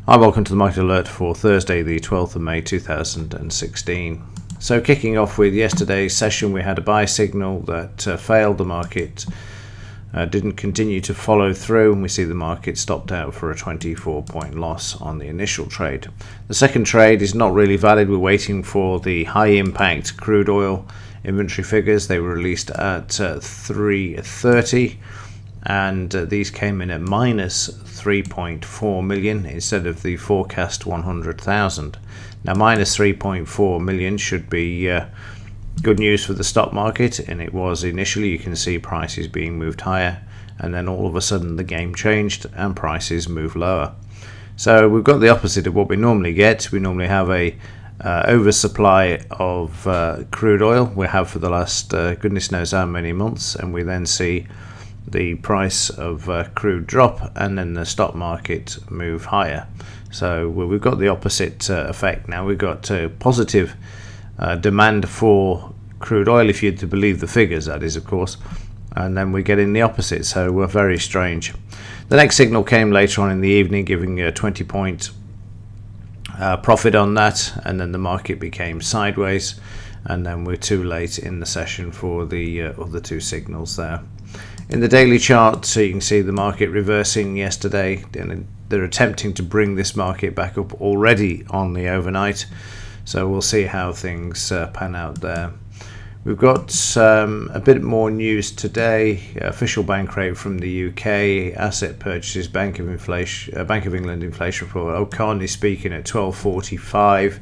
Hi, welcome to the Market Alert for Thursday, the 12th of May 2016. So kicking off with yesterday's session, we had a buy signal that failed. The market didn't continue to follow through, and we see the market stopped out for a 24-point loss on the initial trade. The second trade is not really valid. We're waiting for the high impact crude oil inventory figures. They were released at 3:30. And these came in at minus 3.4 million instead of the forecast 100,000. Now, minus 3.4 million should be good news for the stock market, and it was initially. You can see prices being moved higher, and then all of a sudden the game changed and prices moved lower. So we've got the opposite of what we normally get. We normally have a oversupply of crude oil. We have for the last goodness knows how many months, and we then see the price of crude drop, and then the stock market move higher. So we've got the opposite effect now. We've got positive demand for crude oil, if you're to believe the figures, that is, of course, and then we're getting the opposite. So we're very strange. The next signal came later on in the evening, giving a 20-point profit on that, and then the market became sideways, and then we're too late in the session for the other two signals there. In the daily chart, so you can see the market reversing yesterday, and they're attempting to bring this market back up already on the overnight. So we'll see how things pan out there. We've got a bit more news today. Official bank rate from the UK, asset purchases, Bank of England inflation report. O'Connor speaking at 12:45.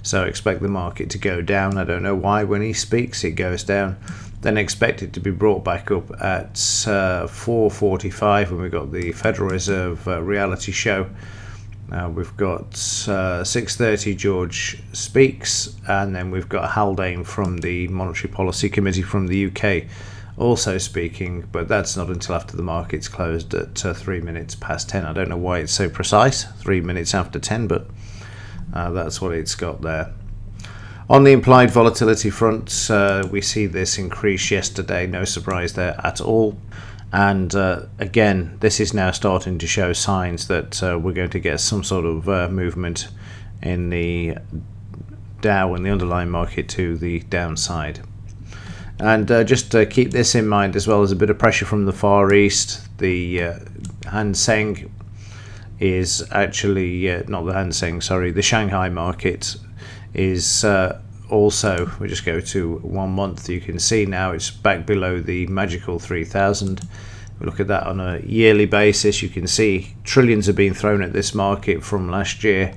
So expect the market to go down. I don't know why when he speaks it goes down. Then expect it to be brought back up at 4:45 when we've got the Federal Reserve reality show. We've got 6:30 George speaks, and then we've got Haldane from the Monetary Policy Committee from the UK also speaking, but that's not until after the market's closed at 3 minutes past 10. I don't know why it's so precise, 3 minutes after 10, but that's what it's got there. On the implied volatility front, we see this increase yesterday, no surprise there at all. And again, this is now starting to show signs that we're going to get some sort of movement in the Dow and the underlying market to the downside. And just to keep this in mind as well, there's a bit of pressure from the Far East. The Hang Seng is actually, not the Hang Seng, sorry, the Shanghai market is also, we just go to 1 month, you can see now it's back below the magical 3,000. We look at that on a yearly basis, you can see trillions have been thrown at this market from last year,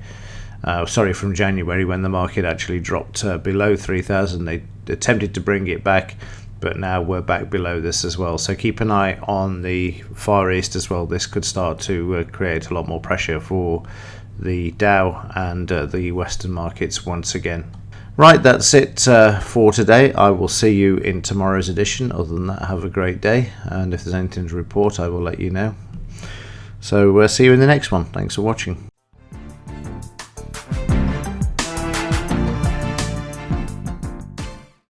from January, when the market actually dropped below 3,000. They attempted to bring it back, but now we're back below this as well. So keep an eye on the Far East as well. This could start to create a lot more pressure for the Dow and the Western markets once again. Right, that's it for today. I will see you in tomorrow's edition. Other than that, have a great day, and if there's anything to report, I will let you know. So see you in the next one. Thanks for watching.